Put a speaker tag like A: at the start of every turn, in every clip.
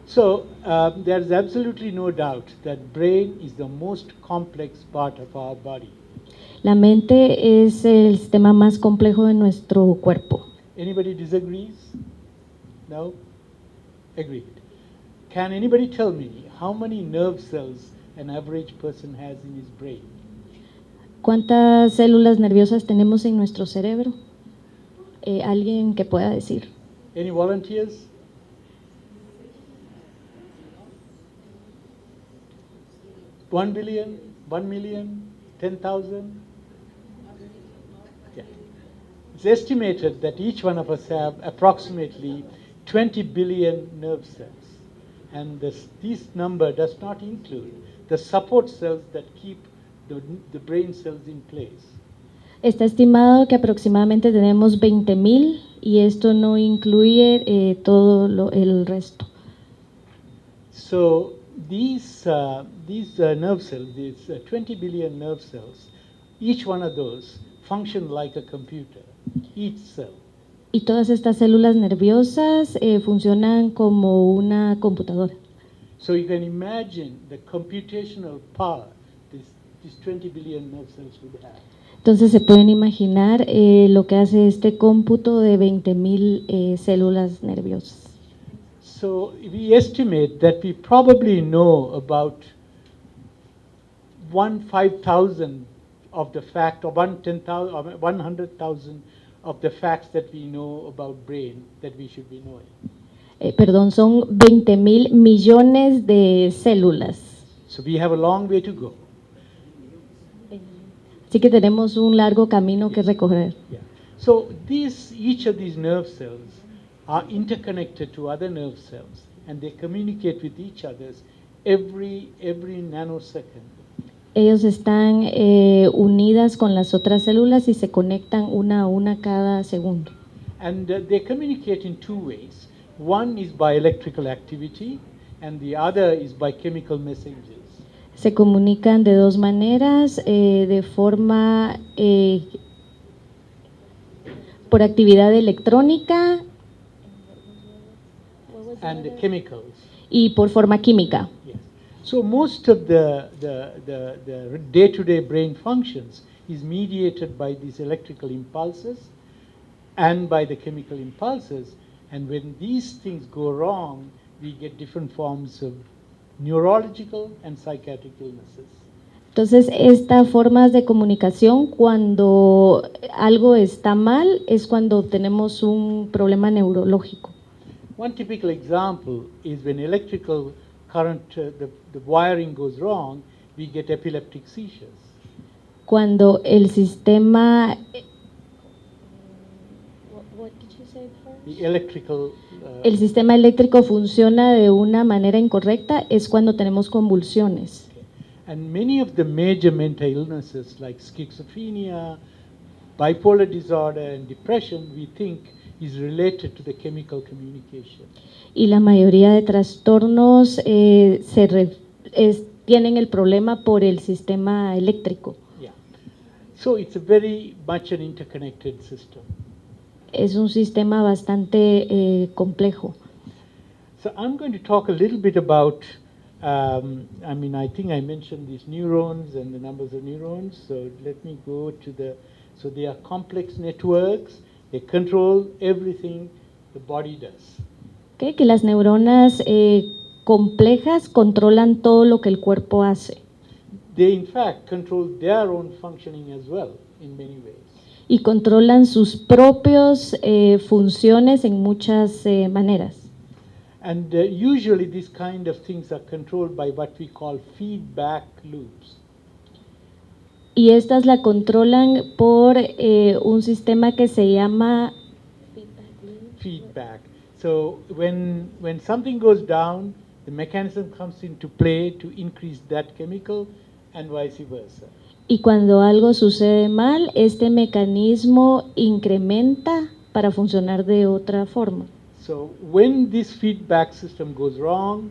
A: So there is absolutely no doubt that brain is the most complex part of our body.
B: La mente es el sistema más complejo de nuestro cuerpo.
A: Anybody disagrees? No? Agreed. Can anybody tell me how many nerve cells an average person has in his brain?
B: ¿Cuántas células nerviosas tenemos en nuestro cerebro? ¿Alguien que pueda decir?
A: Any volunteers? $1 billion, 1 million, 10,000? Yeah. It's estimated that each one of us have approximately 20 billion nerve cells. And this number does not include the support cells that keep the brain cells in place.
B: Está estimado que aproximadamente tenemos 20.000 y esto no incluye el resto.
A: So these nerve cells, these 20 billion nerve cells, each one of those function like a computer, each cell.
B: Y todas estas células nerviosas funcionan como una computadora.
A: So you can imagine the computational power these 20 billion nerve cells would have.
B: Entonces se pueden imaginar lo que hace este cómputo de 20.000 células nerviosas.
A: So we estimate that we probably know about 1/5,000 of the fact, or 1/10,000, or 100,000 of the facts that we know about brain that we should be knowing.
B: Son 20.000 millones de células.
A: So we have a long way to go.
B: Así que tenemos un largo camino que recorrer.
A: Yeah. So each of these nerve cells are interconnected to other nerve cells, and they communicate with each other every nanosecond.
B: Ellos están unidas con las otras células y se conectan una a una cada segundo.
A: And they communicate in two ways. One is by electrical activity, and the other is by chemical messages.
B: Se comunican de dos maneras, de forma por actividad electrónica
A: And the chemicals.
B: y por forma química.
A: Yes. So most of the day-to-day brain functions is mediated by these electrical impulses and by the chemical impulses. And when these things go wrong, we get different forms of neurological and psychiatric illnesses.
B: Entonces, estas formas de comunicación, cuando algo está mal, es cuando tenemos un problema neurológico.
A: One typical example is when electrical current, the wiring goes wrong, we get epileptic seizures.
B: Cuando el sistema
A: The electrical,
B: el sistema eléctrico funciona de una manera incorrecta, es cuando tenemos convulsiones.
A: and many of the major mental illnesses like schizophrenia, bipolar disorder, and depression, we think is related to the chemical communication.
B: Y la mayoría de trastornos tienen el problema por el sistema eléctrico.
A: Yeah. So it's a very much an interconnected system.
B: Es un sistema bastante complejo.
A: So I'm going to talk a little bit about, I think I mentioned these neurons and the numbers of neurons. So let me go to so they are complex networks. They control everything the body does.
B: Okay, que las neuronas complejas controlan todo lo que el cuerpo hace.
A: They in fact control their own functioning as well in many ways.
B: Y controlan sus propias funciones en muchas maneras.
A: And usually these kind of things are controlled by what we call feedback loops.
B: Y estas la controlan por un sistema que se llama
A: feedback. So when something goes down, the mechanism comes into play to increase that chemical and vice versa.
B: Y cuando algo sucede mal, este mecanismo incrementa para funcionar de otra forma.
A: So when this feedback system goes wrong,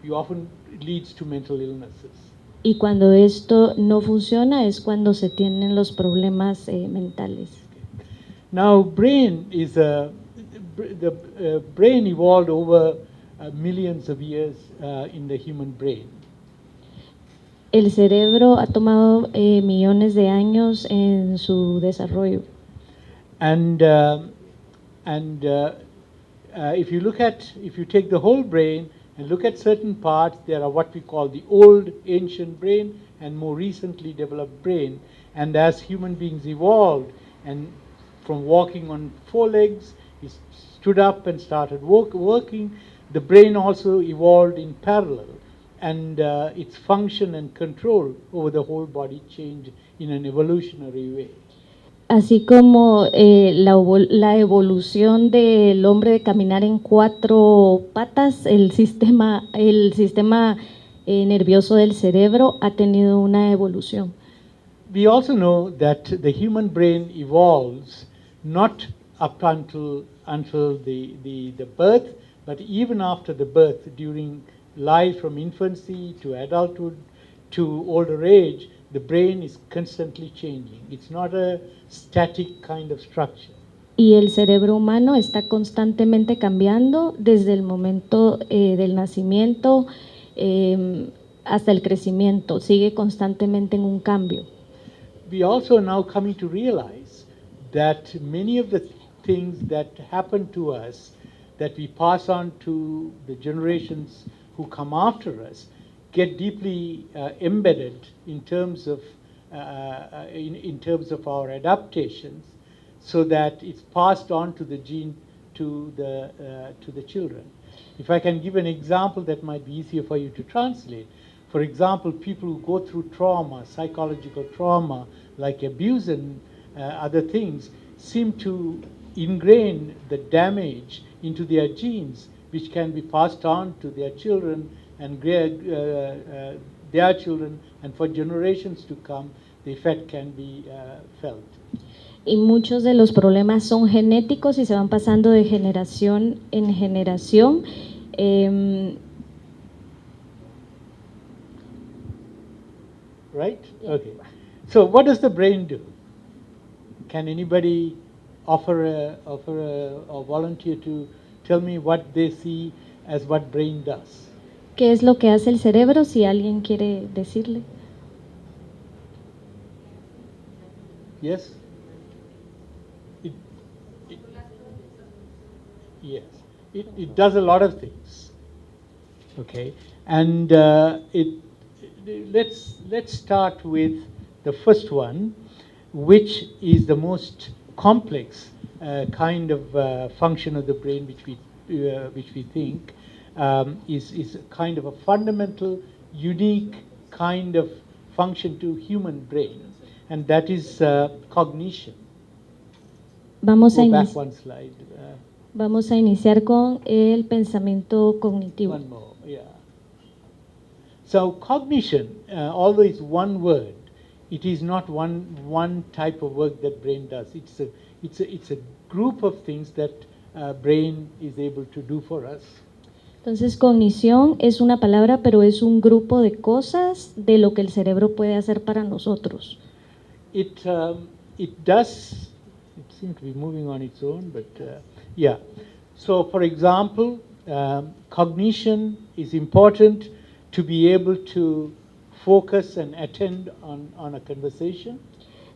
A: it leads to mental illnesses.
B: Y cuando esto no funciona es cuando se tienen los problemas mentales.
A: Now, brain evolved over millions of years in the human brain.
B: El cerebro ha tomado millones de años en su desarrollo.
A: And if you take the whole brain and look at certain parts, there are what we call the old ancient brain and more recently developed brain. And as human beings evolved, and from walking on 4 legs, he stood up and started working, the brain also evolved in parallel. And its function and control over the whole body changed in an evolutionary way.
B: Así como la evolución del hombre de caminar en 4 patas, el sistema nervioso del cerebro ha tenido una evolución.
A: We also know that the human brain evolves not up until the birth, but even after the birth, during life from infancy to adulthood to older age, the brain is constantly changing. It's not a static kind of structure.
B: Y el cerebro humano está constantemente cambiando desde el momento del nacimiento hasta el crecimiento, sigue constantemente en un cambio.
A: We also now coming to realize that many of the things that happen to us, that we pass on to the generations who come after us, get deeply embedded in terms of our adaptations, so that it's passed on to the gene to the children. If I can give an example that might be easier for you to translate. For example, people who go through trauma, psychological trauma, like abuse and other things, seem to ingrain the damage into their genes, which can be passed on to their children and their children, and for generations to come, the effect can be felt.
B: Y muchos de los problemas son genéticos y se van pasando de generación en generación.
A: Right? Okay. So what does the brain do? Can anybody offer a volunteer to tell me what they see as what brain does?
B: ¿Qué es lo que hace el cerebro? Si alguien quiere decirle.
A: Yes? Yes. It does a lot of things. Okay. And let's start with the first one, which is the most complex kind of function of the brain, which we think is kind of a fundamental, unique kind of function to human brain, and that is cognition.
B: Vamos
A: Go back one slide.
B: Vamos a iniciar con el pensamiento cognitivo.
A: One more, yeah. So cognition, although it's one word, it is not one type of work that brain does. It's a group of things that brain is able to do for us.
B: Entonces, cognición es una palabra, pero es un grupo de cosas de lo que el cerebro puede hacer para nosotros.
A: It does. It seems to be moving on its own, but yeah. So, for example, cognition is important to be able to focus and attend on a conversation.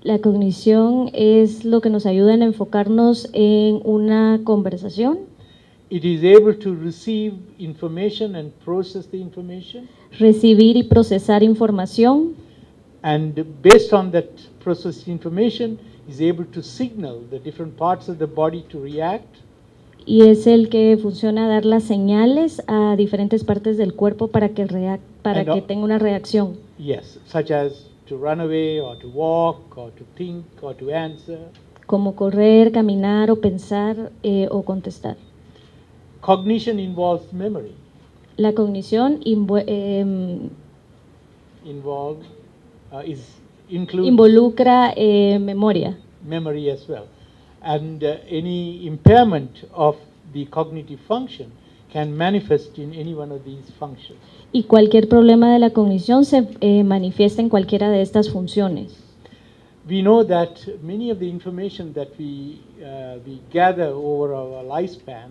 B: La cognición es lo que nos ayuda en enfocarnos en una conversación.
A: It is able to receive information and process the information.
B: Recibir y procesar información.
A: And based on that processed information, is able to signal the different parts of the body to react.
B: Y es el que funciona a dar las señales a diferentes partes del cuerpo para que tenga una reacción.
A: Yes, such as to run away or to walk or to think or to answer.
B: Como correr, caminar o pensar o contestar.
A: Cognition involves memory.
B: La cognición involucra memoria.
A: Memory as well. And any impairment of the cognitive function can manifest in any one of these functions.
B: Y cualquier problema de la cognición se manifiesta en cualquiera de estas funciones.
A: We know that many of the information that we gather over our lifespan,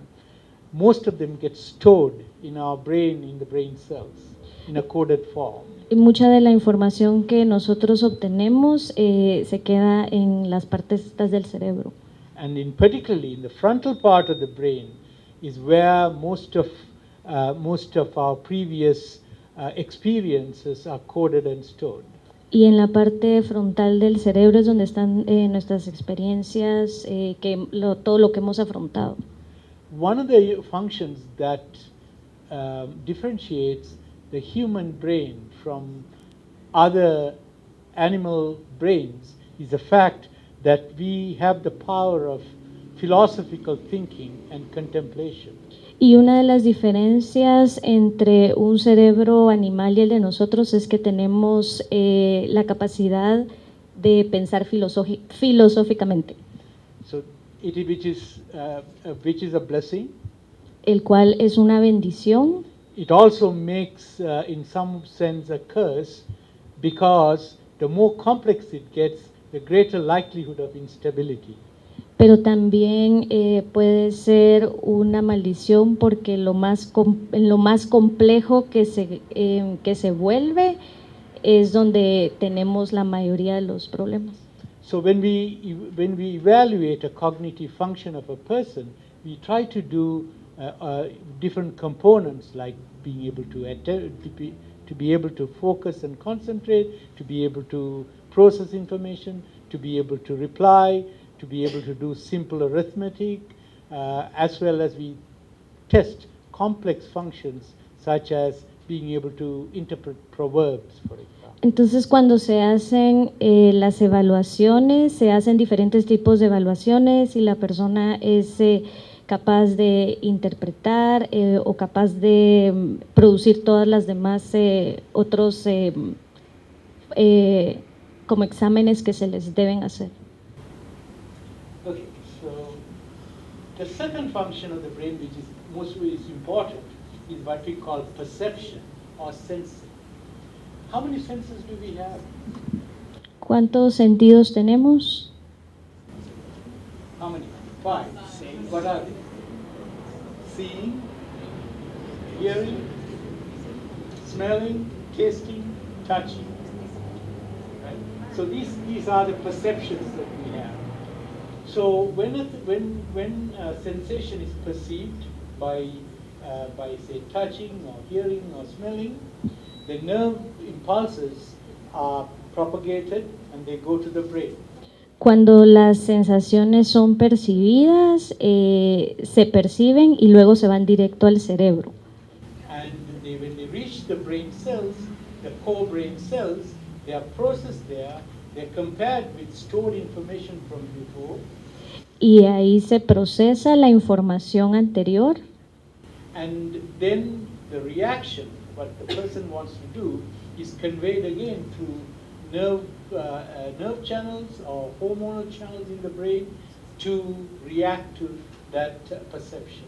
A: most of them get stored in our brain, in the brain cells, in a coded form.
B: Y mucha de la información que nosotros obtenemos se queda en las partes estas del cerebro.
A: And in particularly in the frontal part of the brain is where most of our previous experiences are coded and stored.
B: Y en la parte frontal del cerebro es donde están nuestras experiencias, todo lo que hemos afrontado.
A: One of the functions that differentiates the human brain from other animal brains is the fact that we have the power of philosophical thinking and contemplation.
B: Y una de las diferencias entre un cerebro animal y el de nosotros es que tenemos la capacidad de pensar filosóficamente,
A: So which is a blessing.
B: el cual es una bendición.
A: It also makes, in some sense, a curse, because the more complex it gets, the greater likelihood of instability.
B: Pero también puede ser una maldición porque lo más complejo que se vuelve es donde tenemos la mayoría de los problemas.
A: So when we evaluate a cognitive function of a person, we try to do different components, like being able to be able to focus and concentrate, to be able to process information, to be able to reply, to be able to do simple arithmetic, as well as we test complex functions such as being able to interpret proverbs, for example.
B: Entonces, cuando se hacen las evaluaciones, se hacen diferentes tipos de evaluaciones y la persona es capaz de interpretar o capaz de producir todas las demás otros como exámenes que se les deben hacer.
A: Okay, so the second function of the brain, which is mostly important, is what we call perception or sensing. How many senses do we have?
B: ¿Cuántos sentidos tenemos?
A: How many? 5. What are they? Seeing, hearing, smelling, tasting, touching. Right? So these are the perceptions that we have. So when sensation is perceived by say touching or hearing or smelling, the nerve impulses are propagated and they go to the brain.
B: Cuando las sensaciones son percibidas, se perciben y luego se van directo al cerebro.
A: And when they reach the brain cells, the core brain cells, they are processed there, they're compared with stored information from before.
B: Y ahí se procesa la información anterior.
A: And then the reaction, what the person wants to do, is conveyed again through nerve channels or hormonal channels in the brain to react to that perception.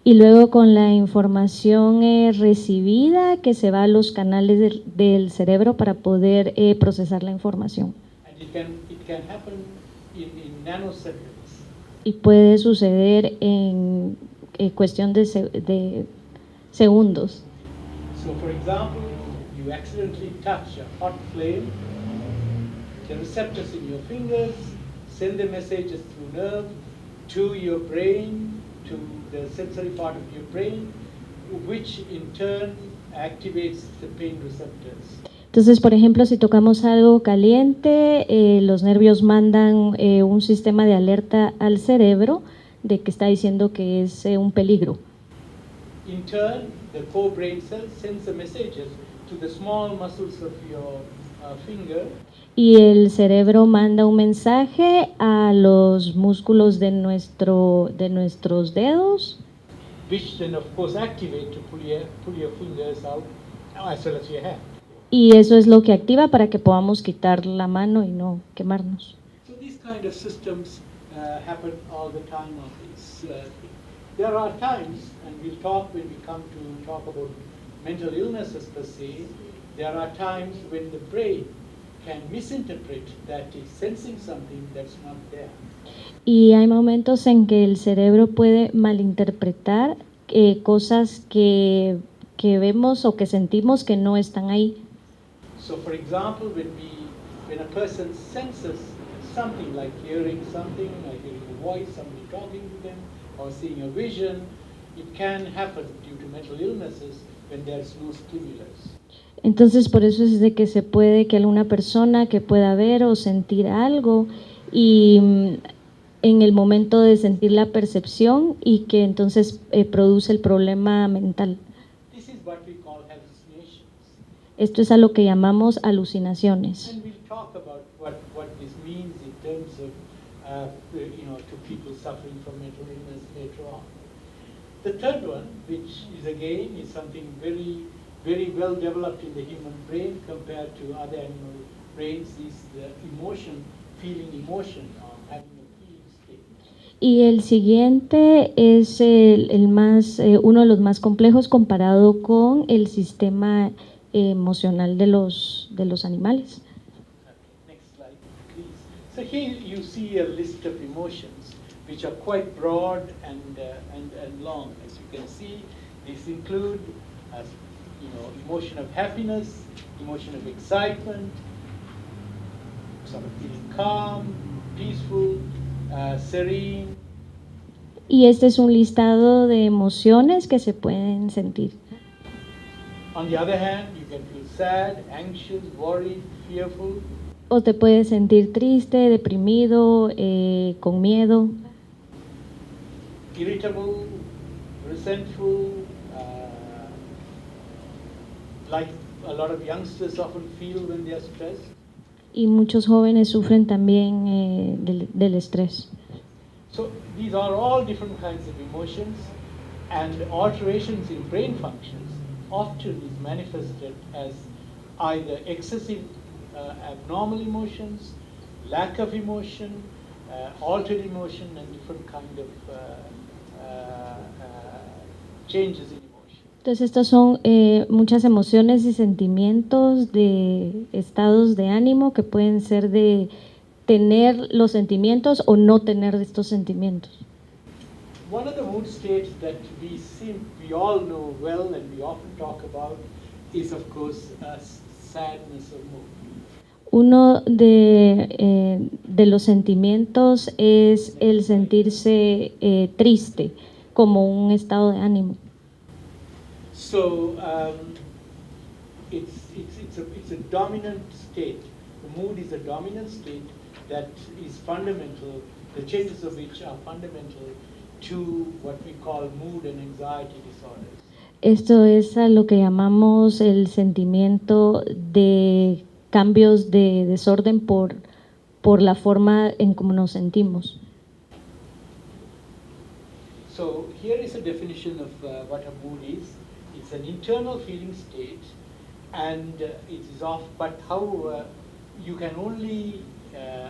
B: Y luego con la información recibida que se va a los canales del cerebro para poder procesar la información.
A: And it can happen in nanoseconds.
B: Y puede suceder en cuestión de segundos.
A: So for example, you accidentally touch a hot flame, the receptors in your fingers send the messages through nerve to your brain, to the sensory part of your brain, which in turn activates the pain receptors.
B: Entonces, por ejemplo, si tocamos algo caliente, los nervios mandan un sistema de alerta al cerebro de que está diciendo que es un peligro.
A: In turn, the core brain cell sends the messages to the small muscles of your finger.
B: Y el cerebro manda un mensaje a los músculos de nuestros dedos,
A: Which then of course activate to pull your fingers out as well as your hand.
B: y eso es lo que activa para que podamos quitar la mano y no quemarnos.
A: So these kind of systems happen all the time on this. There are times, and we'll talk when we come to talk about mental illnesses per se, there are times when the brain can misinterpret that it's sensing something that's not there.
B: Y hay momentos en que el cerebro puede malinterpretar cosas que vemos o que sentimos que no están ahí.
A: So, for example, when a person senses something like hearing something, like hearing a voice, somebody talking to them, or seeing a vision, it can happen due to mental illnesses when there's no stimulus.
B: Entonces, por eso es de que se puede que alguna persona que pueda ver o sentir algo y en el momento de sentir la percepción y que entonces produce el problema mental.
A: This is what we call hallucinations.
B: Esto es a lo que llamamos alucinaciones.
A: And we'll talk about what this means in terms of, to people suffering from mental illness later on. The third one, which is again is something very, very well developed in the human brain compared to other animal brains, is the emotion, feeling emotion, or having a feeling state.
B: Y el siguiente es uno de los más complejos comparado con el sistema emocional de los animales.
A: Okay, next slide, please. So here you see a list of emotions which are quite broad and long. As you can see, these include, emotion of happiness, emotion of excitement, sort of feeling calm, peaceful, serene.
B: Y este es un listado de emociones que se pueden sentir.
A: On the other hand, you can feel sad, anxious, worried, fearful.
B: O te puedes sentir triste, deprimido, con miedo,
A: Irritable, resentful, like a lot of youngsters often feel when they are stressed.
B: y muchos jóvenes sufren también del estrés.
A: So these are all different kinds of emotions, and alterations in brain functions often is manifested as either excessive abnormal emotions, lack of emotion, altered emotion, and different kind of changes in emotion.
B: Entonces estas son muchas emociones y sentimientos de estados de ánimo que pueden ser de tener los sentimientos o no tener estos sentimientos.
A: One of the mood states that we all know well and we often talk about is, of course, sadness of mood.
B: Uno de los sentimientos es el sentirse triste como un estado de ánimo.
A: So it's a dominant state. The mood is a dominant state that is fundamental, the changes of which are fundamental to what we call mood and anxiety disorders.
B: Esto es a lo que llamamos el sentimiento de cambios de desorden por la forma en cómo nos sentimos.
A: So here is a definition of what a mood is. It's an internal feeling state, and it is but how you can only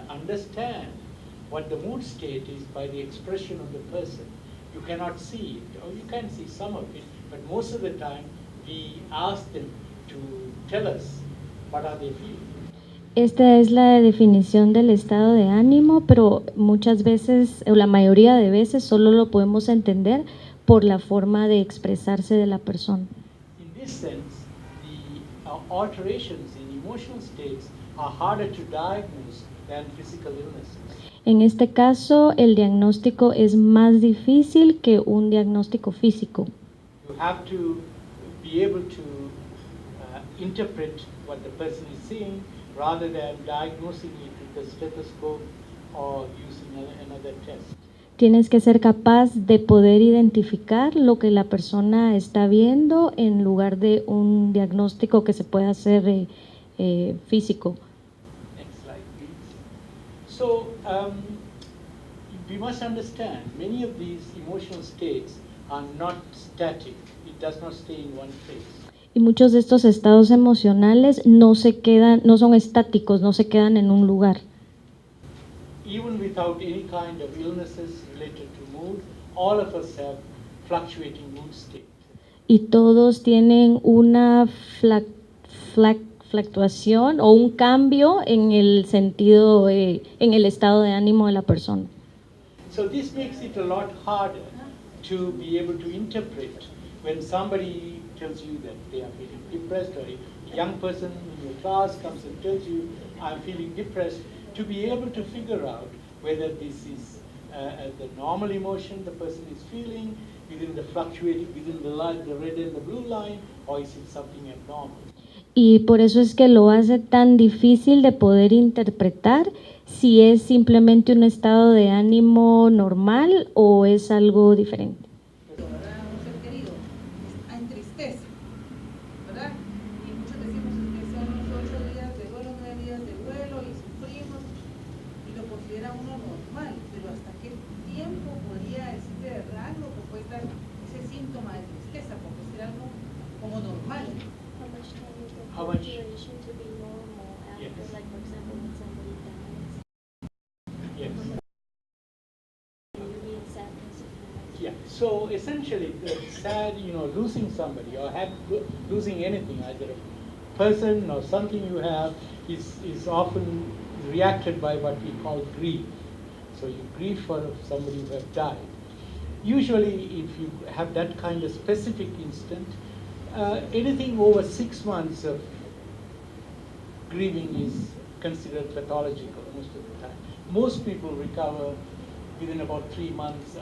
A: understand what the mood state is by the expression of the person. You cannot see it, or you can see some of it, but most of the time we ask them to tell us what are they feeling.
B: Esta es la definición del estado de ánimo, pero muchas veces, o la mayoría de veces, solo lo podemos entender por la forma de expresarse de la persona.
A: In this sense, the alterations in emotional states are harder to diagnose than physical illnesses.
B: En este caso, el diagnóstico es más difícil que un diagnóstico físico.
A: You have to be able to interpret what the person is seeing rather than diagnosing it with a stethoscope or using another test.
B: Tienes que ser capaz de poder identificar lo que la persona está viendo en lugar de un diagnóstico que se pueda hacer físico.
A: Next slide, please. So we must understand many of these emotional states are not static. It does not stay in one place.
B: Y muchos de estos estados emocionales no son estáticos, no se quedan en un lugar.
A: Even without any kind of illnesses related to mood, all of us have fluctuating mood state.
B: Y todos tienen una fluctuación o un cambio en el sentido, en el estado de ánimo de la persona.
A: So this makes it a lot harder to be able to interpret when somebody tells you that they are feeling depressed, or a young person in your class comes and tells you, I'm feeling depressed, to be able to figure out whether this is the normal emotion the person is feeling within the fluctuating, within the red and the blue line, or is it something abnormal?
B: Y por eso es que lo hace tan difícil de poder interpretar si es simplemente un estado de ánimo normal o es algo diferente.
C: ¿Verdad? Un ser querido está en tristeza, ¿verdad? Y muchos decimos que son los 8 días de duelo, 9 días de duelo y sufrimos y lo considera uno normal, pero ¿hasta qué tiempo podría este rango que puede estar ese síntoma de tristeza, porque ser algo como normal?
A: How much?
D: Duration to be normal after,
A: Yes.
D: like for example, when somebody dies,
A: Yes.
D: and you're being sadness.
A: Yeah, so essentially, sad, losing somebody or losing anything, either a person or something you have, is often reacted by what we call grief. So you grieve for somebody who have died. Usually, if you have that kind of specific instant, anything over 6 months of grieving is considered pathological most of the time. Most people recover within about 3 months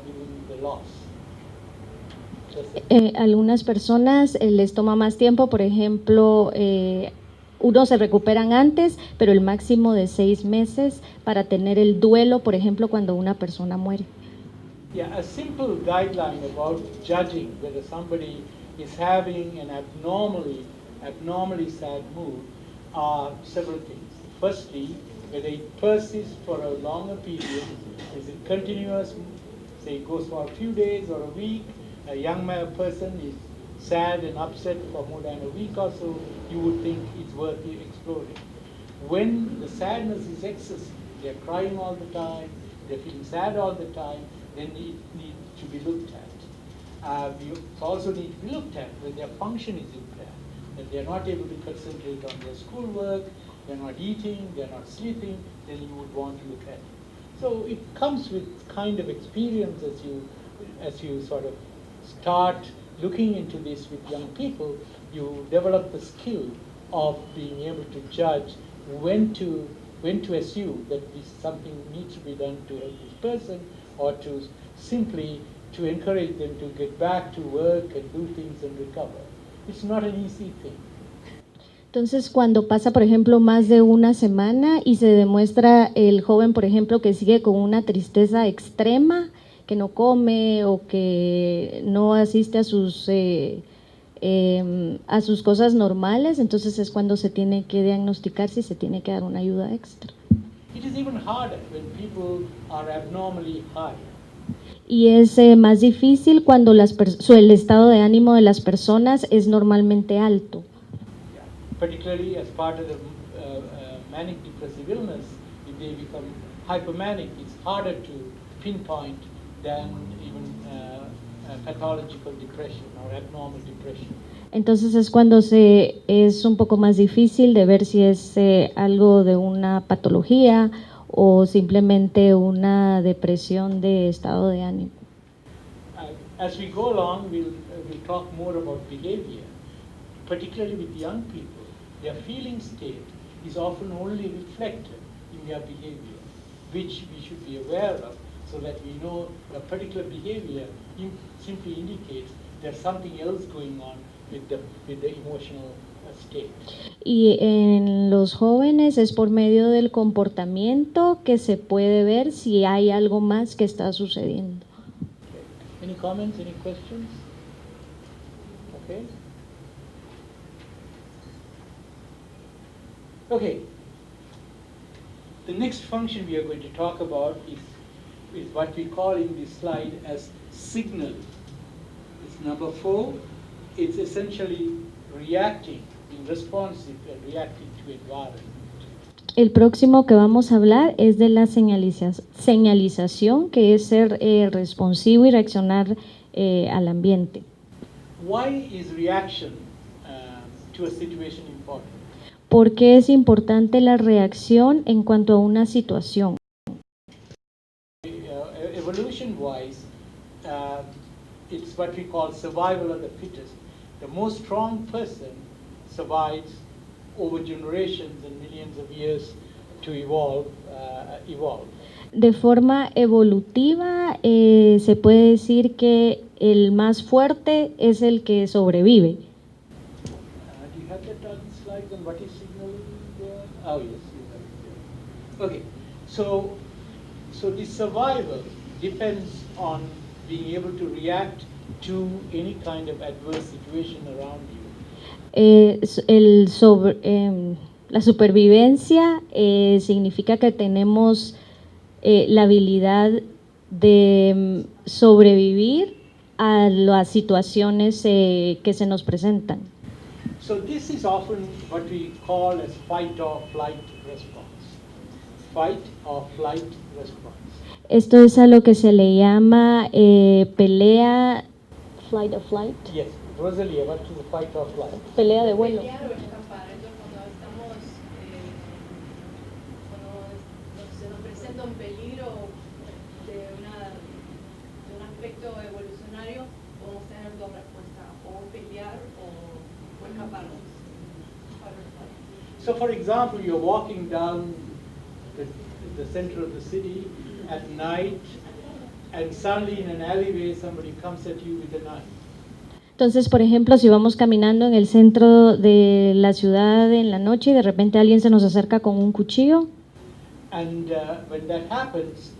A: within the loss.
B: Algunas personas les toma más tiempo, por ejemplo, unos se recuperan antes, pero el máximo de 6 meses para tener el duelo, por ejemplo, cuando una persona muere.
A: Yeah, a simple guideline about judging whether somebody is having an abnormally sad mood are several things. Firstly, whether it persists for a longer period, is it continuous, say it goes for a few days or a week. A young person is sad and upset for more than a week or so, you would think it's worth exploring. When the sadness is excessive, they're crying all the time, they're feeling sad all the time, then it needs to be looked at. We also need to be looked at when their function is impaired, that they're not able to concentrate on their schoolwork, they're not eating, they're not sleeping, then you would want to look at it. So it comes with kind of experience as you sort of start looking into this with young people, you develop the skill of being able to judge when to assume that something needs to be done to help this person, or to simply to encourage them to get back to work and do things and recover. It's not an easy thing.
B: Entonces, cuando pasa, por ejemplo, más de una semana y se demuestra el joven, por ejemplo, que sigue con una tristeza extrema, que no come o que no asiste a sus cosas normales, entonces es cuando se tiene que diagnosticar si se tiene que dar una ayuda extra.
A: It is even harder when people are abnormally high.
B: Y es más difícil cuando el estado de ánimo de las personas es normalmente alto.
A: Yeah. Particularly as part of the manic depressive illness, if they become hypomanic, it's harder to pinpoint than even pathological depression or abnormal depression.
B: Entonces es cuando es un poco más difícil de ver si es algo de una patología o simplemente una depresión de estado de ánimo.
A: As we go along, we'll talk more about behavior, particularly with young people. Their feeling state is often only reflected in their behavior, which we should be aware of, so that we know a particular behavior simply indicates there's something else going on with the emotional state.
B: Y en los jóvenes es por medio del comportamiento que se puede ver si hay algo más que está sucediendo.
A: Okay. Any comments, any questions? Okay. Okay. The next function we are going to talk about is what we call in this slide as signal. It's number 4. It's essentially reacting, being responsive and reacting to environment.
B: El próximo que vamos a hablar es de la señalización, que es ser responsivo y reaccionar al ambiente.
A: Why is reaction to a situation important?
B: ¿Por qué es importante la reacción en cuanto a una situación?
A: Evolution-wise, uh, it's what we call survival of the fittest. The most strong person survives over generations and millions of years to evolve.
B: De forma evolutiva, se puede decir que el más fuerte es el que sobrevive.
A: Do you have that on the slides on what is signaling there? Oh, yes, you have it there. Okay, so the survival depends on being able to react to any kind of adverse situation around you.
B: La supervivencia significa que tenemos la habilidad de sobrevivir a las situaciones que se nos presentan.
A: So this is often what we call as fight or flight response. Fight or flight response.
B: Esto es a lo que se le llama pelea, flight or flight,
A: Yes, Rosalia, what is the fight or flight?
B: pelea de vuelo.
C: Pelear o escapar. Entonces, cuando estamos, cuando se nos presenta un peligro de un aspecto evolucionario, podemos tener dos respuestas, o pelear o escaparnos.
A: So for example, you're walking down the center of the city at night, and suddenly in an alleyway somebody comes at you with a knife.
B: Entonces, por ejemplo, si vamos caminando en el centro de la ciudad en la noche y de repente alguien se nos acerca con un cuchillo,
A: And when that happens,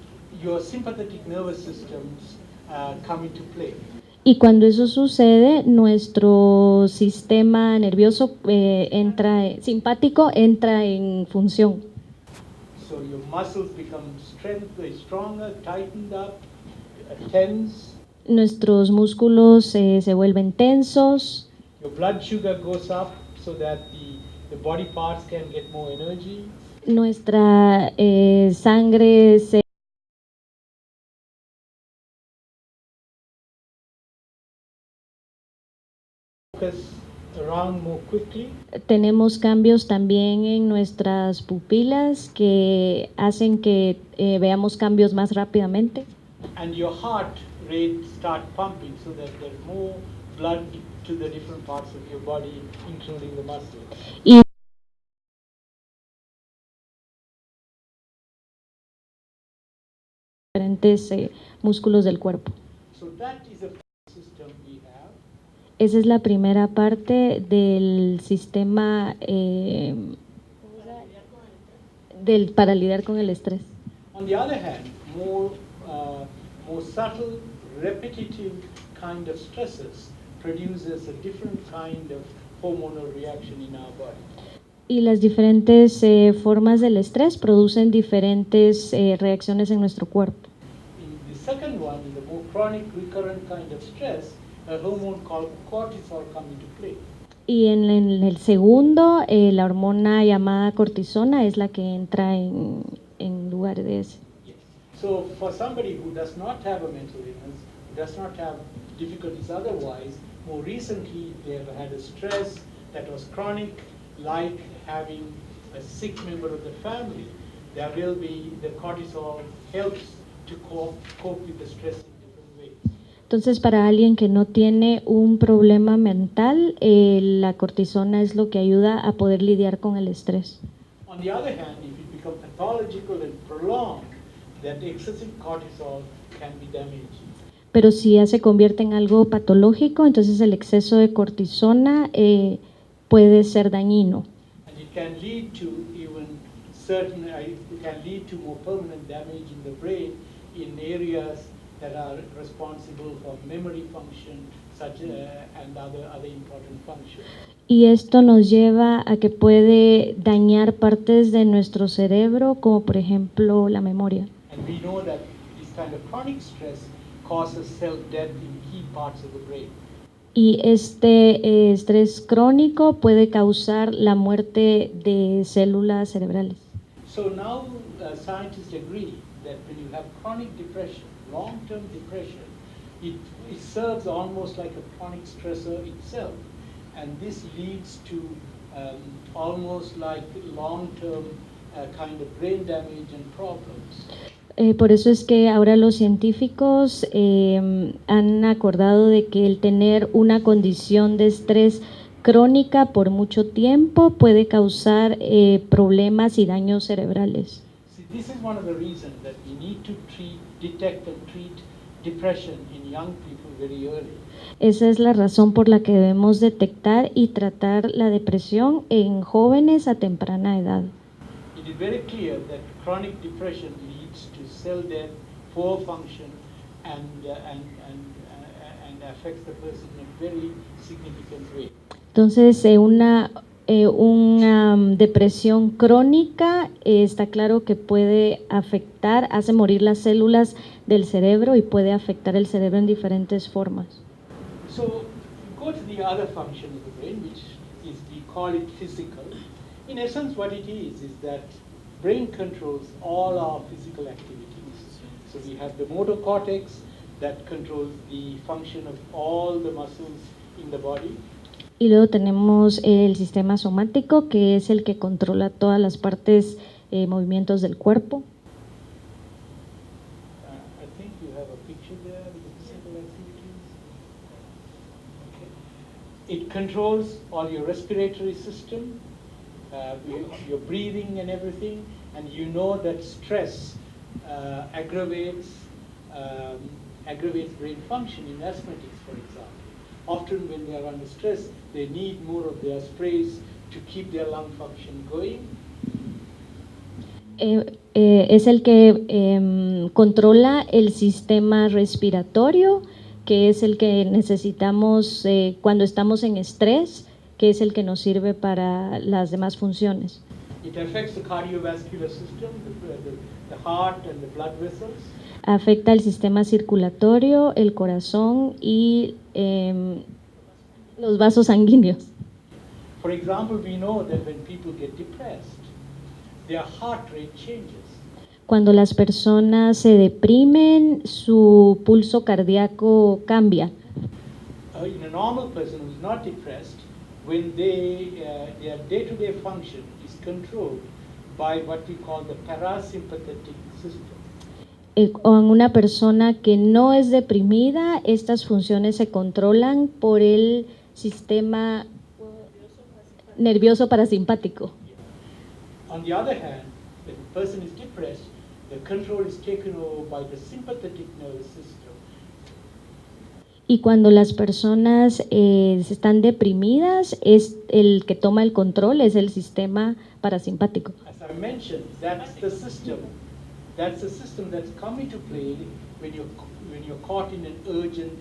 A: your sympathetic nervous systems come into play.
B: y cuando eso sucede, nuestro sistema nervioso simpático entra en función.
A: So your muscles become stronger, tightened up, tense.
B: Nuestros músculos se vuelven tensos,
A: Your blood sugar goes up so that the body parts can get more energy.
B: nuestra sangre se
A: Focus around more quickly.
B: tenemos cambios también en nuestras pupilas que hacen que veamos cambios más rápidamente.
A: And your heart rate start pumping so that there's more blood to the different parts of your body, including the muscles.
B: Y diferentes músculos del cuerpo.
A: So that is a system we have.
B: Esa es la primera parte del sistema para lidiar con el estrés.
A: On the other hand, more subtle, repetitive kind of stresses produces a different kind of hormonal reaction in our body.
B: Y las diferentes formas del estrés producen diferentes reacciones en nuestro cuerpo.
A: In the second one, in the more chronic, recurrent kind of stress, a hormone called cortisol comes into play.
B: Y en el segundo, la hormona llamada cortisona es la que entra en lugar de ese.
A: Yes. So for somebody who does not have a mental illness, who does not have difficulties otherwise, more recently they have had a stress that was chronic, like having a sick member of the family. There will be, the cortisol helps to cope with the stress in different ways.
B: Entonces, para alguien que no tiene un problema mental, la cortisona es lo que ayuda a poder lidiar con el estrés.
A: On the other hand, if it becomes pathological and prolonged, that excessive cortisol can be damaging.
B: Pero si ya se convierte en algo patológico, entonces el exceso de cortisona puede ser dañino.
A: And it can lead to even certain, it can lead to more permanent damage in the brain in areas that are responsible for memory function, such and other important functions.
B: Y esto nos lleva a que puede dañar partes de nuestro cerebro, como por ejemplo la memoria.
A: And we know that this kind of chronic stress causes self-death in key parts of the brain.
B: Y este estrés crónico puede causar la muerte de células cerebrales.
A: So now scientists agree that when you have chronic depression, long-term depression, it serves almost like a chronic stressor itself. And this leads to almost like long-term kind of brain damage and problems.
B: Por eso es que ahora los científicos han acordado de que el tener una condición de estrés crónica por mucho tiempo puede causar problemas y daños cerebrales.
A: See, this is one of the reasons that we need to detect and treat depression in young people very early.
B: Esa es la razón por la que debemos detectar y tratar la depresión en jóvenes a temprana edad.
A: It is very clear that chronic depression leads to cell death, poor function, and affects the person in a very significant way.
B: Entonces, una depresión crónica está claro que puede afectar, hace morir las células del cerebro y puede afectar el cerebro en diferentes formas.
A: So, go to the other function of the brain, which is, we call it physical. In essence, what it is that brain controls all our physical activities. So we have the motor cortex that controls the function of all the muscles in the body.
B: Y luego tenemos el sistema somático, que es el que controla todas las partes, movimientos del cuerpo.
A: I think you have a picture there with the physical activities. Okay. It controls all your respiratory system, your breathing and everything, and you know that stress aggravates brain function in asthmatics, for example. Often when they are under stress, they need more of their sprays to keep their lung function going.
B: Es el que controla el sistema respiratorio, que es el que necesitamos cuando estamos en estrés, que es el que nos sirve para las demás funciones.
A: It affects the cardiovascular system, the heart and the blood vessels.
B: Afecta el sistema circulatorio, el corazón y los vasos sanguíneos.
A: For example, we know that when people get depressed, their heart rate changes.
B: Cuando las personas se deprimen, su pulso cardíaco cambia.
A: In a normal person who is not depressed, when their day-to-day function is controlled by what we call the parasympathetic system.
B: Con una persona que no es deprimida, estas funciones se controlan por el sistema nervioso parasimpático.
A: On the other hand, when a person is depressed, the control is taken over by the sympathetic nervous system.
B: Y cuando las personas están deprimidas, es el que toma el control, es el sistema parasimpático.
A: As I mentioned, that's the system that's come into play when you're caught in an urgent,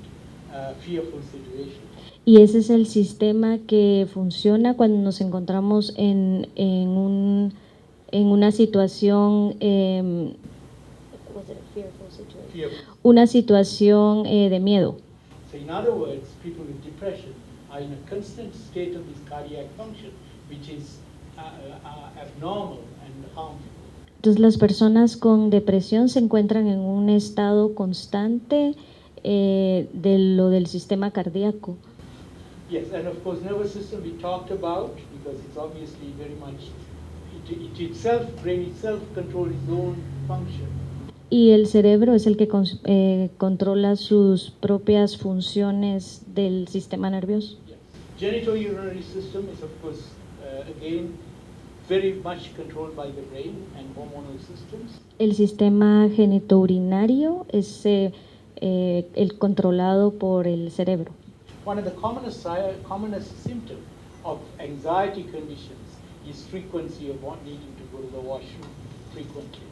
A: fearful situation.
B: Y ese es el sistema que funciona cuando nos encontramos en una situación,
D: Was it a fearful situation?
A: Fearful.
B: una situación de miedo.
A: So in other words, people with depression are in a constant state of this cardiac function, which is abnormal and harmful.
B: Entonces las personas con depresión se encuentran en un estado constante de lo del sistema cardíaco.
A: Yes, and of course, nervous system we talked about because it's obviously very much brain itself controls its own function.
B: Y el cerebro es el que controla sus propias funciones del sistema nervioso.
A: Yes. Genitourinary system is of course again very much controlled by the brain and hormonal systems.
B: El sistema genitourinario es el controlado por el cerebro.
A: One of the commonest symptoms of anxiety conditions is frequency of needing to go to the washroom frequently.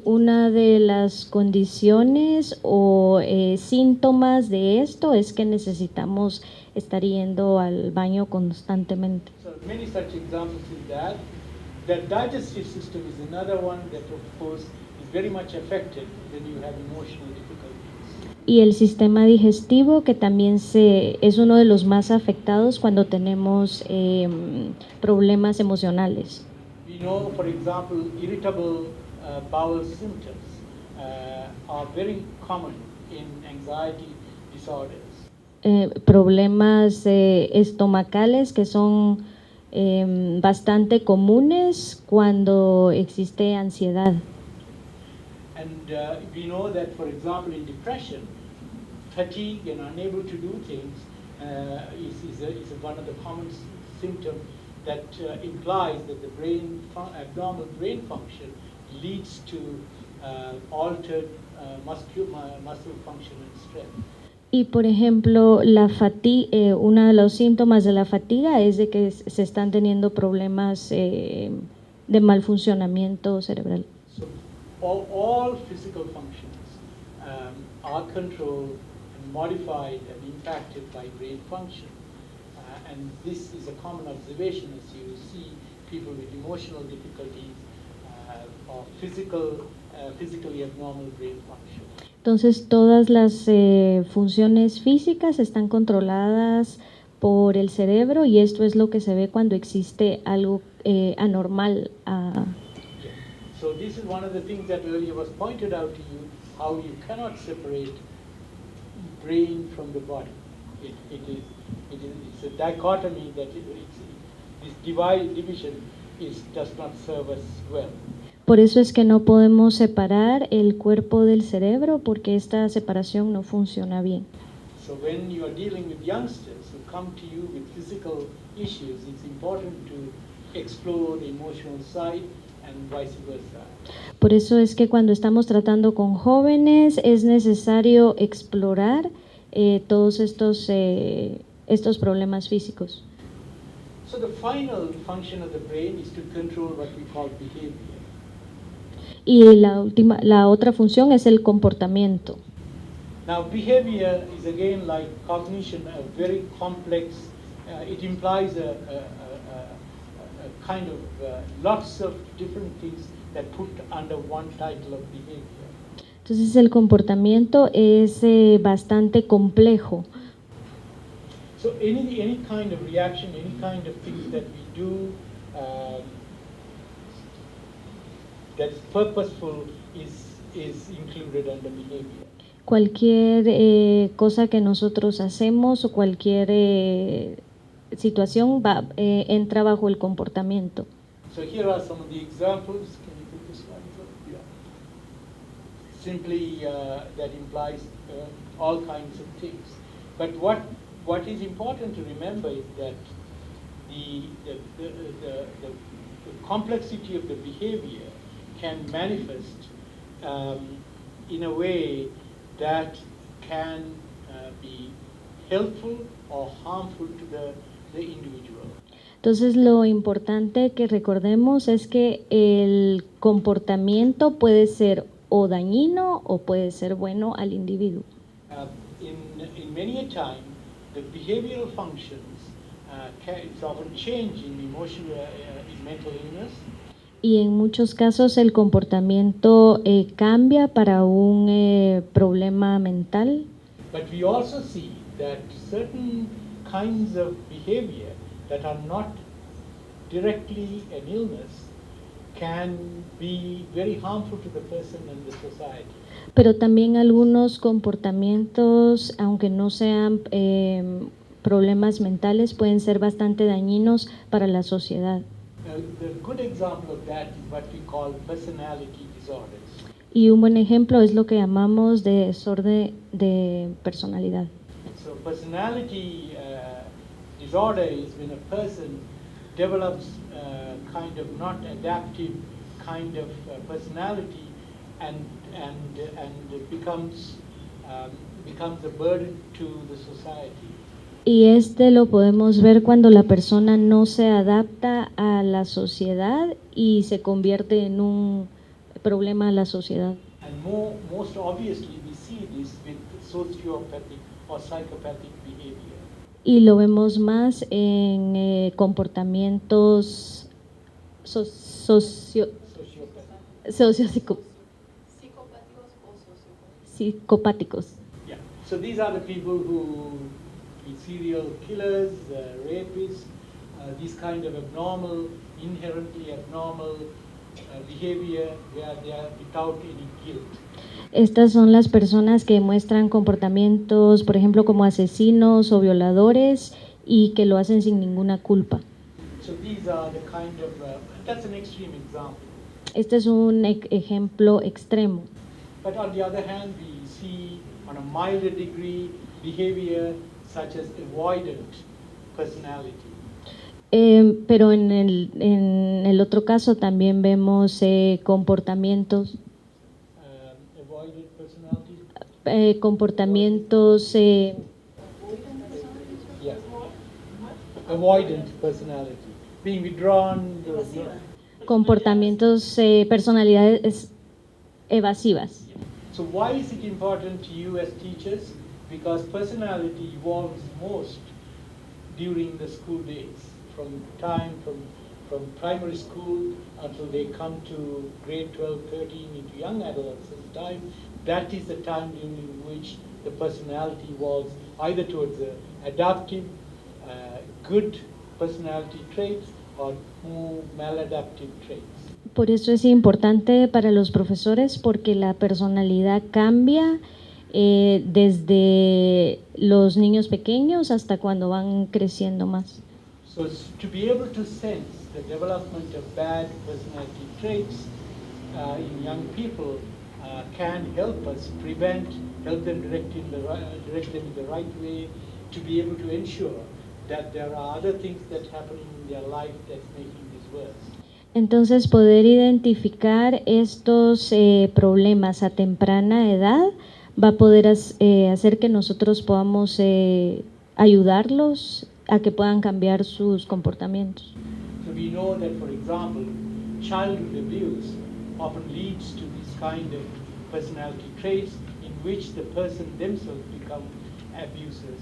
B: Una de las condiciones o síntomas de esto es que necesitamos estar yendo al baño constantemente.
A: So many such examples is that. The digestive system is another one that of course is very much affected when you have emotional difficulties.
B: Y el sistema digestivo, que también es uno de los más afectados cuando tenemos problemas emocionales.
A: We know, for example, irritable bowel symptoms are very common in anxiety disorders.
B: Problemas estomacales que son bastante comunes cuando existe ansiedad.
A: And we know that, for example, in depression, fatigue and unable to do things is one of the common symptoms that implies that the abnormal brain function leads to altered muscle function and strength.
B: Y por ejemplo, uno de los síntomas de la fatiga es de que se están teniendo problemas de mal funcionamiento cerebral.
A: So all physical functions are controlled and modified and impacted by brain function. And this is a common observation as you see people with emotional difficulties or physically abnormal brain function.
B: Entonces, todas las funciones físicas están controladas por el cerebro y esto es lo que se ve cuando existe algo anormal.
A: So this is one of the things that earlier was pointed out to you, how you cannot separate brain from the body. It's a dichotomy that this division does not serve us well.
B: Por eso es que no podemos separar el cuerpo del cerebro porque esta separación no funciona bien.
A: So when you are dealing with youngsters who come to you with physical issues, it's important to explore the emotional side and vice versa.
B: Por eso es que cuando estamos tratando con jóvenes es necesario explorar todos estos problemas físicos.
A: So the final function of the brain is to control what we call behavior.
B: Y la otra función es el comportamiento.
A: Now behavior is again like cognition, a very complex, it implies a kind of lots of different things that put under one title of behavior.
B: Entonces el comportamiento es bastante complejo.
A: So any kind of reaction, any kind of things that we do that's purposeful is included under behavior.
B: Cualquier cosa que nosotros hacemos o cualquier situación entra bajo el comportamiento.
A: So here are some of the examples. Can you put this one up? Yeah. Simply that implies all kinds of things. But what is important to remember is that the complexity of the behavior can manifest in a way that can be helpful or harmful to the individual.
B: Entonces lo importante que recordemos es que el comportamiento puede ser o dañino o puede ser bueno al individuo.
A: In many a time, the behavioral functions it's often change in emotional in mental illness.
B: Y en muchos casos el comportamiento cambia para un problema mental.
A: But we also see that certain kinds of behavior that are not directly an illness can be very harmful to the person and the society.
B: Pero también algunos comportamientos, aunque no sean problemas mentales, pueden ser bastante dañinos para la sociedad.
A: The good example of that is what we call personality disorders.
B: Y un buen ejemplo es lo que llamamos de desorden de personalidad.
A: So personality disorder is when a person develops kind of not adaptive kind of personality and becomes a burden to the society.
B: Y lo podemos ver cuando la persona no se adapta a la sociedad y se convierte en un problema a la sociedad.
A: And most obviously we see this with sociopathic or psychopathic behavior.
B: Y lo vemos más en comportamientos psicopáticos.
A: Yeah. So these are the people who be serial killers, rapists, these kind of inherently abnormal behavior where they are without any guilt.
B: Estas son las personas que muestran comportamientos, por ejemplo, como asesinos o violadores y que lo hacen sin ninguna culpa.
A: So these are the kind of that's an extreme example.
B: Este es un ejemplo extremo.
A: But on the other hand, we see on a milder degree behavior such as avoidant personality.
B: Pero en el otro caso también vemos comportamientos,
A: Avoidant personality.
B: comportamientos
A: Yeah. Avoidant personality. Being withdrawn.
B: comportamientos, personalidades evasivas.
A: So why is it important to you as teachers? Because personality evolves most during the school days, from primary school until they come to grade 12, 13 into young adolescent time. That is the time during which the personality evolves either towards the adaptive, good personality traits or more maladaptive traits.
B: Por eso es importante para los profesores, porque la personalidad cambia desde los niños pequeños hasta cuando van creciendo más.
A: So to be able to sense the development of bad personality traits in young people can help us help them direct them in the right way, to be able to ensure that there are other things that happen in their life that's making this worse.
B: Entonces, poder identificar estos problemas a temprana edad va a poder hacer que nosotros podamos ayudarlos a que puedan cambiar sus comportamientos.
A: So we know that, for example, childhood abuse often leads to this kind of personality traits in which the person themselves become abusers.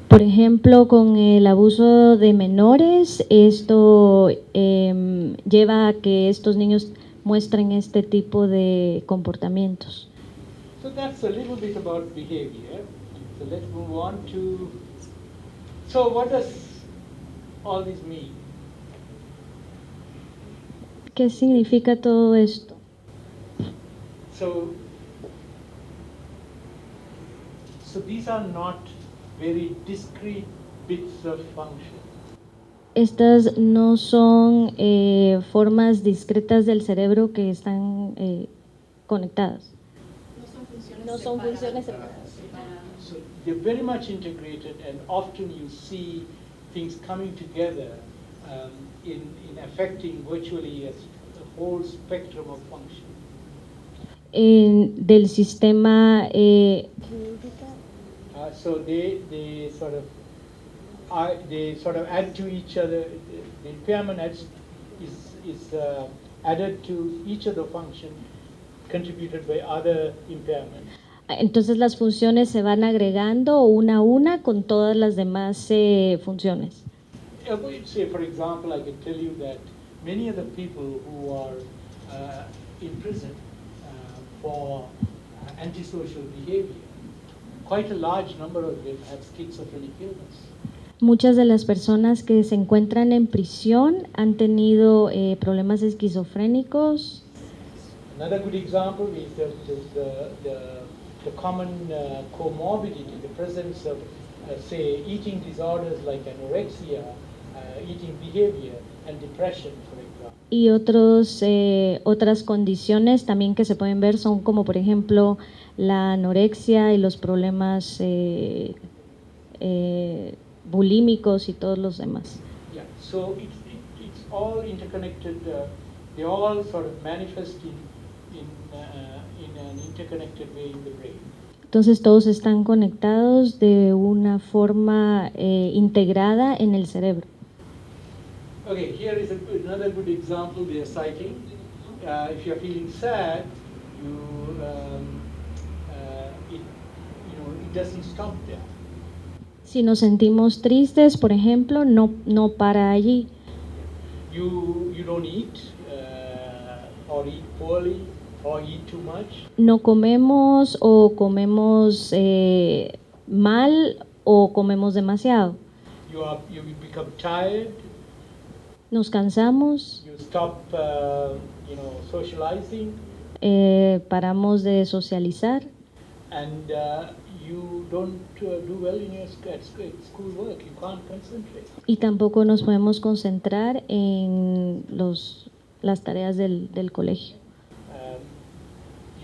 B: Por ejemplo, con el abuso de menores, esto lleva a que estos niños muestren este tipo de comportamientos.
A: So that's a little bit about behavior. So let's move on to, so what does all this mean?
B: ¿Qué significa todo esto?
A: So these are not very discrete bits of function.
B: Estas no son formas discretas del cerebro que están conectadas.
D: No son funciones separadas.
A: So they're very much integrated, and often you see things coming together in affecting virtually a whole spectrum of function.
B: Del sistema
A: So they sort of add to each other. The impairment is added to each of the function contributed by other impairments.
B: Entonces las funciones se van agregando una a una con todas las demás funciones.
A: Say, for example, I can tell you that many of the people who are in prison for antisocial behavior, quite a large number of them have schizophrenic illness.
B: Muchas de las personas que se encuentran en prisión han tenido problemas esquizofrénicos.
A: Another good example is the common comorbidity, the presence of, say, eating disorders like anorexia, eating behavior, and depression, for example.
B: Y otras condiciones también que se pueden ver son como, por ejemplo, la anorexia y los problemas bulímicos y todos los demás.
A: Yeah, so it's all interconnected. They all sort of manifest in an interconnected way in the brain.
B: Entonces todos están conectados de una forma integrada en el cerebro.
A: Okay, here is another good example they are citing. If you are feeling sad, it doesn't stop there.
B: Si nos sentimos tristes, por ejemplo, no para allí.
A: You don't eat or eat poorly or eat too much.
B: No comemos o comemos mal o comemos demasiado.
A: You become tired.
B: Nos cansamos.
A: You stop, socializing.
B: Paramos de socializar.
A: And you don't do well in your school work. You can't concentrate.
B: Y tampoco nos podemos concentrar en las tareas del colegio.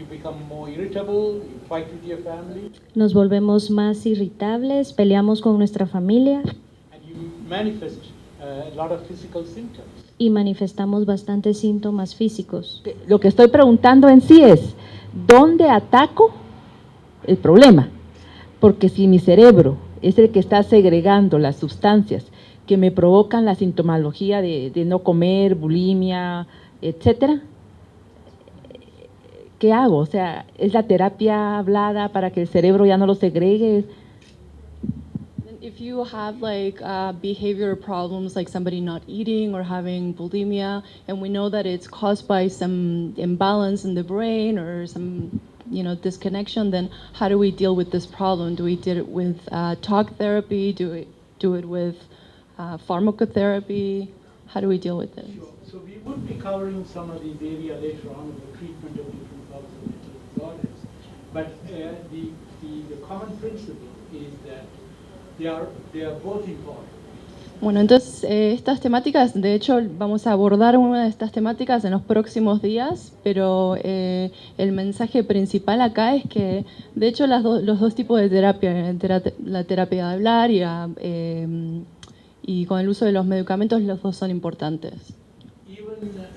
A: You become more irritable, you fight with your family,
B: Nos volvemos más irritables, peleamos con nuestra familia
A: and you manifest a lot of physical symptoms.
B: y manifestamos bastantes síntomas físicos.
E: Lo que estoy preguntando en sí es, ¿dónde ataco el problema? Porque si mi cerebro es el que está segregando las sustancias que me provocan la sintomología de no comer, bulimia, etcétera, ¿qué hago? O sea, ¿es la terapia hablada para que el cerebro ya no lo segregue?
F: If you have like behavior problems, like somebody not eating or having bulimia, and we know that it's caused by some imbalance in the brain or some, disconnection, then how do we deal with this problem? Do we deal it with talk therapy? Do we do it with pharmacotherapy? How do we deal with this?
A: Sure. So we would be covering some of these areas later on in the treatment of different causes of mental disorders. But the common principle is that they are both important.
F: Bueno, entonces estas temáticas, de hecho vamos a abordar una de estas temáticas en los próximos días, pero el mensaje principal acá es que de hecho los dos tipos de terapia, la terapia de hablar y con el uso de los medicamentos, los dos son importantes.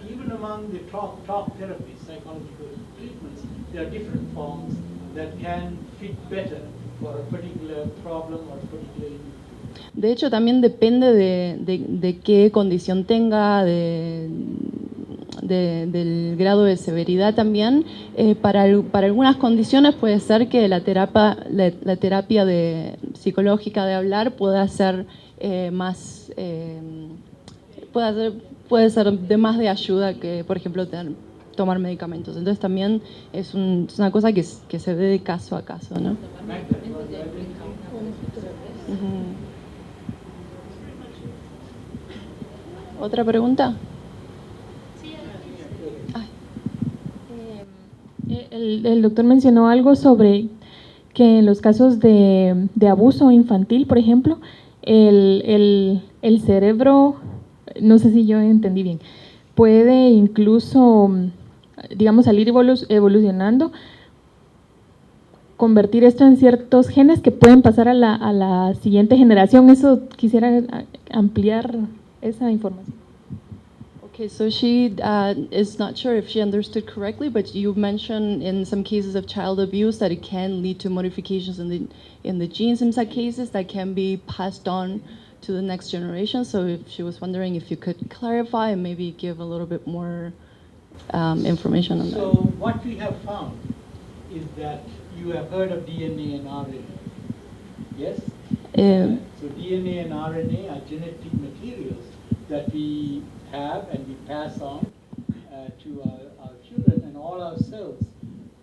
A: Even among the talk therapies, psychological treatments, there are different forms that can fit better for a particular problem or a particular individual.
F: De hecho, también depende de qué condición tenga, del grado de severidad también. Para algunas condiciones puede ser que la terapia psicológica de hablar pueda ser puede ser de más de ayuda que, por ejemplo, tomar medicamentos. Entonces también es una cosa que se ve de caso a caso, ¿no? ¿Otra pregunta?
G: El doctor mencionó algo sobre que en los casos de abuso infantil, por ejemplo, el cerebro, no sé si yo entendí bien, puede incluso, digamos, salir evolucionando, convertir esto en ciertos genes que pueden pasar a la siguiente generación. Eso quisiera ampliar esa información.
F: Okay, so she is not sure if she understood correctly, but you mentioned in some cases of child abuse that it can lead to modifications in the genes in some cases that can be passed on to the next generation. So if she was wondering if you could clarify and maybe give a little bit more information on
A: So
F: that.
A: what we have found is that you have heard of DNA and RNA, yes? So DNA and RNA are genetic materials that we have and we pass on to our children, and all our cells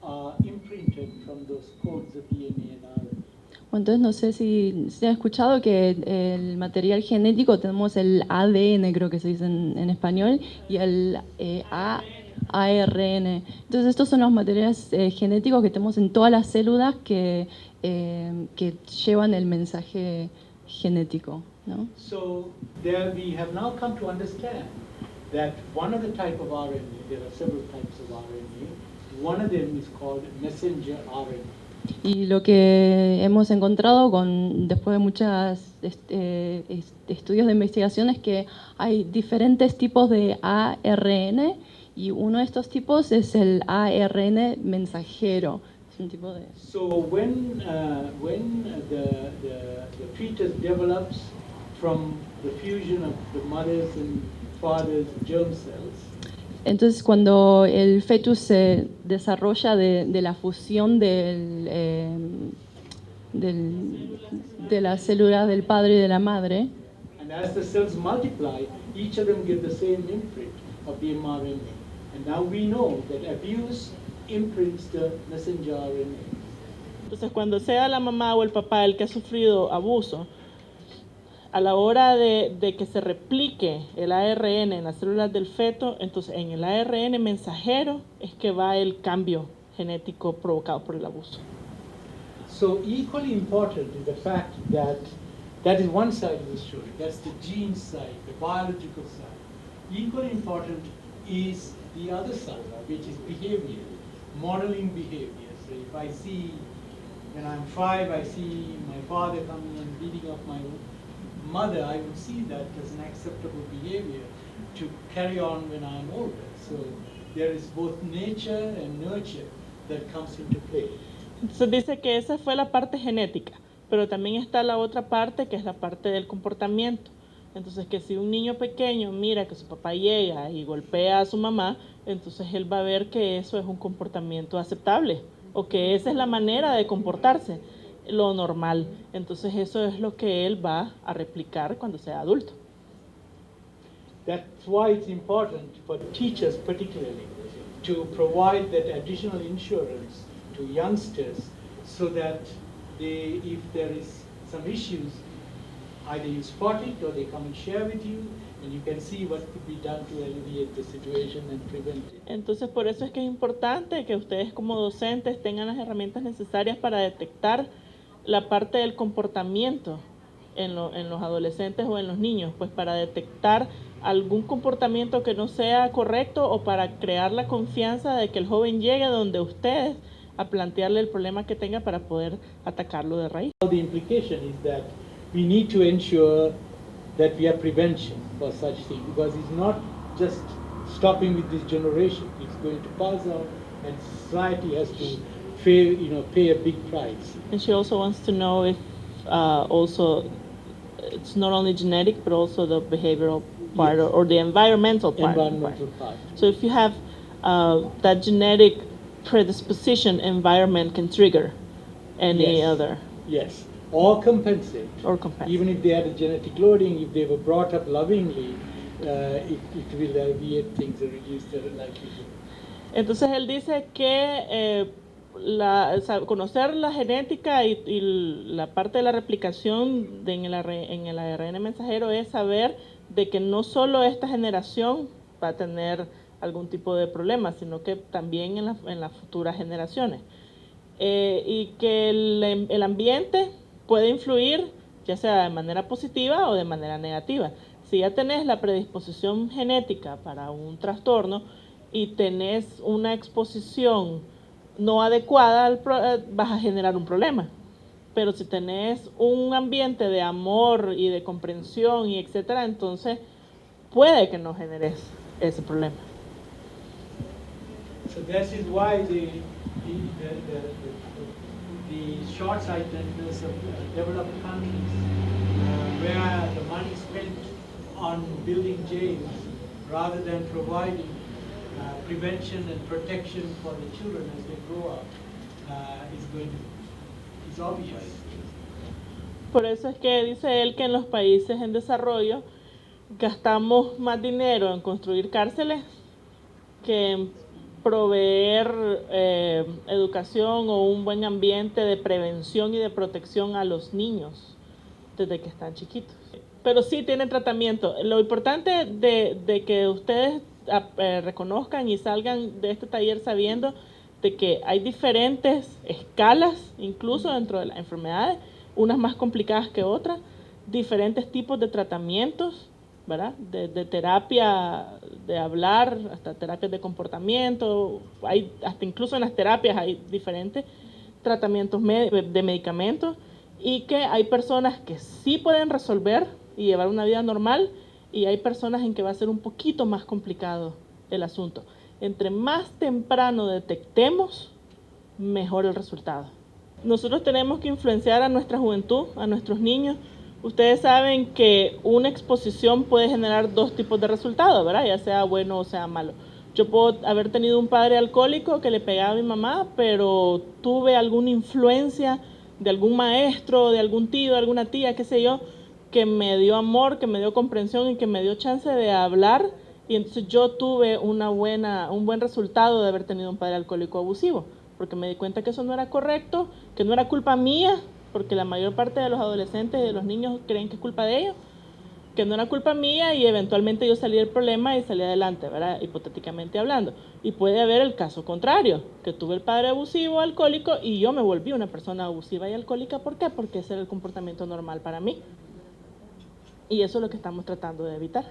A: are imprinted from those codes of DNA and RNA.
F: Bueno, entonces no sé si se ha escuchado que el material genético tenemos el ADN, creo que se dice en español, y el ARN. Entonces estos son los materiales genéticos que tenemos en todas las células que llevan el mensaje genético, ¿no?
A: So there we have now come to understand that one of the type of RNA, there are several types of RNA, one of them is called messenger RNA.
F: Y lo que hemos encontrado después de muchos estudios de investigación es que hay diferentes tipos de ARN y uno de estos tipos es el ARN mensajero. Es un tipo de...
A: So when the fetus develops from the fusion of the mother's and father's germ cells,
F: Entonces, cuando el fetus se desarrolla de la fusión de las células del padre y de la madre,
A: and as the cells multiply, each of them get the same imprint of the mRNA. And now we know that abuse imprints the messenger RNA.
H: Entonces, cuando sea la mamá o el papá el que ha sufrido abuso, a la hora de que se replique el ARN en las células del feto, entonces en el ARN mensajero es que va el cambio genético provocado por el abuso.
A: So equally important is the fact that is one side of the story. That's the gene side, the biological side. Equally important is the other side, which is behavioral. modeling behavior. So if I see, when I'm 5, I see my father coming and beating up my mother, I would see that as an acceptable behavior to carry on when I'm older. So there is both nature and nurture that comes into play.
H: Entonces dice que esa fue la parte genética, pero también está la otra parte que es la parte del comportamiento. Entonces que si un niño pequeño mira que su papá llega y golpea a su mamá, entonces él va a ver que eso es un comportamiento aceptable o que esa es la manera de comportarse, lo normal. Entonces eso es lo que él va a replicar cuando sea adulto.
A: That's why it's important for teachers particularly to provide that additional insurance to youngsters so that they, if there is some issues, either you spot it or they come and share with you and you can see what could be done to alleviate the situation and prevent it.
H: Entonces por eso es que es importante que ustedes como docentes tengan las herramientas necesarias para detectar la parte del comportamiento en los adolescentes o en los niños, pues para detectar algún comportamiento que no sea correcto o para crear la confianza de que el joven llegue donde ustedes a plantearle el problema que tenga para poder atacarlo de raíz.
A: The implication is that we need to ensure that we have prevention for such things, because it's not just stopping with this generation, it's going to pass on and society has to pay a big price.
H: And she also wants to know if also it's not only genetic but also the behavioral part,
A: Yes.
H: or the environmental part.
A: Environmental part.
H: So if you have that genetic predisposition, environment can trigger any
A: Yes.
H: other
A: Yes, or compensate.
H: or compensate.
A: Even if they had a genetic loading, if they were brought up lovingly, it will alleviate things and reduce the likelihood.
H: Entonces él dice que conocer la genética y la parte de la replicación en el ARN mensajero es saber de que no solo esta generación va a tener algún tipo de problema, sino que también en las futuras generaciones. Y que el ambiente puede influir ya sea de manera positiva o de manera negativa. Si ya tenés la predisposición genética para un trastorno y tenés una exposición no adecuada, vas a generar un problema. Pero si tenés un ambiente de amor y de comprensión y etcétera, entonces puede que no generes ese problema.
A: So this is why the short-sightedness of developed countries, where the money spent on building jails rather than providing prevention and protection for the children as they grow up, is obvious.
H: Por eso es que dice él que en los países en desarrollo gastamos más dinero en construir cárceles que en proveer educación o un buen ambiente de prevención y de protección a los niños desde que están chiquitos. Pero sí tienen tratamiento. Lo importante de que ustedes reconozcan y salgan de este taller sabiendo de que hay diferentes escalas, incluso dentro de las enfermedades, unas más complicadas que otras, diferentes tipos de tratamientos, ¿verdad? De terapia de hablar hasta terapias de comportamiento, hay hasta incluso en las terapias hay diferentes tratamientos de medicamentos, y que hay personas que sí pueden resolver y llevar una vida normal, y hay personas en que va a ser un poquito más complicado el asunto. Entre más temprano detectemos, mejor el resultado. Nosotros tenemos que influenciar a nuestra juventud, a nuestros niños. Ustedes saben que una exposición puede generar dos tipos de resultados, ¿verdad? Ya sea bueno o sea malo. Yo puedo haber tenido un padre alcohólico que le pegaba a mi mamá, pero tuve alguna influencia de algún maestro, de algún tío, de alguna tía, qué sé yo, que me dio amor, que me dio comprensión y que me dio chance de hablar, y entonces yo tuve un buen resultado de haber tenido un padre alcohólico abusivo, porque me di cuenta que eso no era correcto, que no era culpa mía, porque la mayor parte de los adolescentes y de los niños creen que es culpa de ellos, que no era culpa mía, y eventualmente yo salí del problema y salí adelante, ¿verdad? Hipotéticamente hablando. Y puede haber el caso contrario, que tuve el padre abusivo, alcohólico, y yo me volví una persona abusiva y alcohólica. ¿Por qué? Porque ese era el comportamiento normal para mí. Y eso es lo que estamos tratando de evitar.